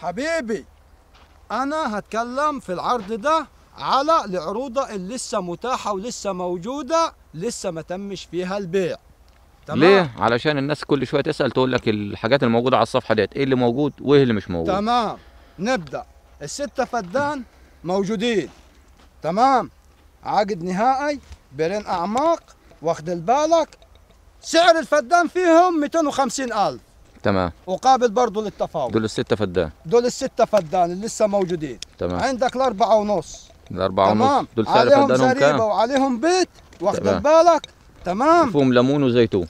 حبيبي انا هتكلم في العرض ده على العروضه اللي لسه متاحه ولسه موجوده، لسه ما تمش فيها البيع. تمام. ليه؟ علشان الناس كل شويه تسال تقول لك الحاجات الموجوده على الصفحه ديت ايه اللي موجود وايه اللي مش موجود. تمام. نبدا. الستة فدان موجودين. تمام. عقد نهائي بين اعماق، واخد بالك. سعر الفدان فيهم 250,000. تمام. وقابل برضه للتفاوض. دول الستة فدان. دول الستة فدان اللي لسه موجودين. تمام. عندك الأربعة ونص. الأربعة ونص دول سعر عليهم فدانهم زريبة كام؟ وعليهم بيت، واخد بالك. تمام. فيهم ليمون وزيتون.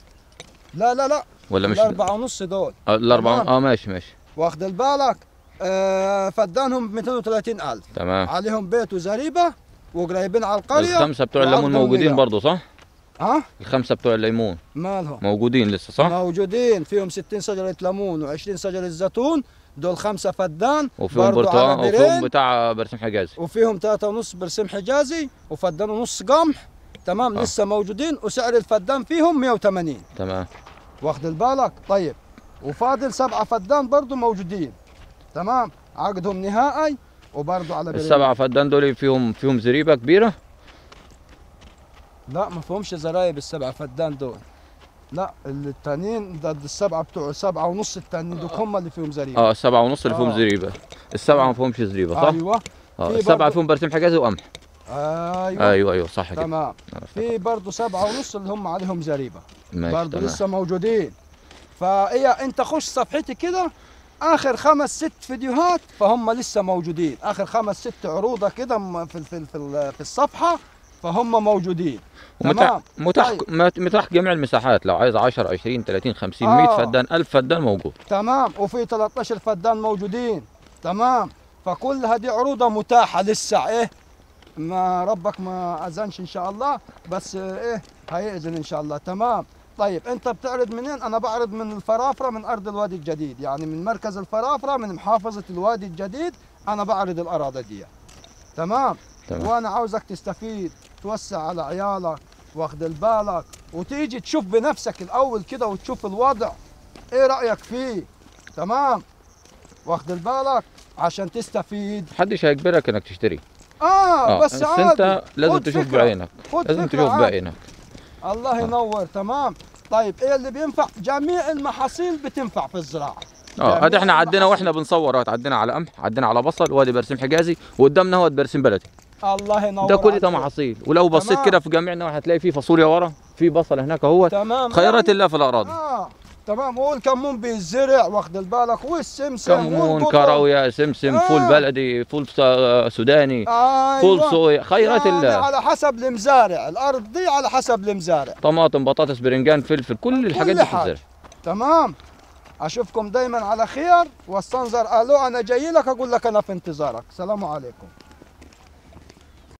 لا لا لا. ولا مش الأربعة ونص دول. الأربعة ماشي ماشي. واخد بالك. فدانهم 230,000. تمام. عليهم بيت وزريبة وقريبين على القرية. الخمسة بتوع الليمون موجودين برضه صح؟ ها؟ الخمسة بتوع الليمون مالهم؟ موجودين لسه صح؟ موجودين، فيهم 60 شجرة ليمون و20 شجرة زيتون. دول 5 فدان. وفيهم برتقال وفيهم بتاع برسيم حجازي. وفيهم 3.5 برسيم حجازي وفدان ونص قمح. تمام. لسه موجودين وسعر الفدان فيهم 180. تمام. واخد بالك؟ طيب. وفاضل 7 فدان برضو موجودين. تمام. عقدهم نهائي وبرضو على بريد. ال7 فدان دول فيهم زريبة كبيرة؟ لا ما فيهمش زرايب ال7 فدان دول. لا التانيين ده السبعة بتوع 7 ونص التانيين دول هم اللي فيهم زريبة. 7 ونص اللي فيهم زريبة. ال7 ما فيهمش زريبة صح؟ ايوه. ال7 فيهم برسيم حجازي وقمح. ايوه صح كده. تمام. في برضه 7 ونص اللي هم عليهم زريبة. ماشي. برضه تمام. لسه موجودين. فهي انت خش صفحتي كده، اخر 5 6 فيديوهات فهم لسه موجودين، اخر 5 6 عروضه كده في الصفحه فهم موجودين. تمام. متاح جميع المساحات، لو عايز 10 20 30 50 100 فدان 1000 فدان موجود. تمام. وفي 13 فدان موجودين. تمام. فكل هذه عروضه متاحه لسه. ايه ما ربك ما اذنش ان شاء الله، بس ايه هيأذن ان شاء الله. تمام. طيب انت بتعرض منين؟ انا بعرض من الفرافره، من ارض الوادي الجديد، يعني من مركز الفرافره، من محافظه الوادي الجديد. انا بعرض الاراضي دي. تمام. وانا عاوزك تستفيد، توسع على عيالك، واخد بالك، وتيجي تشوف بنفسك الاول كده وتشوف الوضع ايه رايك فيه. تمام. واخد بالك عشان تستفيد. محدش هيجبرك انك تشتري. بس عادي. انت لازم تشوف بعينك. لازم تشوف بعينك. الله ينور. تمام. طيب ايه اللي بينفع؟ جميع المحاصيل بتنفع في الزراعه. ادي احنا عدينا واحنا بنصور عدينا على قمح، عدينا على بصل، وادي برسيم حجازي، وقدامنا هو برسيم بلدي. الله ينور. ده كل ده محاصيل، ولو بصيت كده في جميع النواحي هتلاقي في فاصوليا ورا، في بصل هناك اهو. تمام. خيرات الله في الاراضي. تمام. والكمون بيزرع، واخد بالك، والسمسم، كمون، كراويه، سمسم، فول بلدي، فول سوداني، فول صويا، خيرات الله. يعني على حسب المزارع، الارض دي على حسب المزارع. طماطم، بطاطس، برنجان، فلفل، كل الحاجات دي بتتزرع. تمام. اشوفكم دايما على خير، واستنظر. الو انا جاي لك اقول لك انا في انتظارك. سلام عليكم.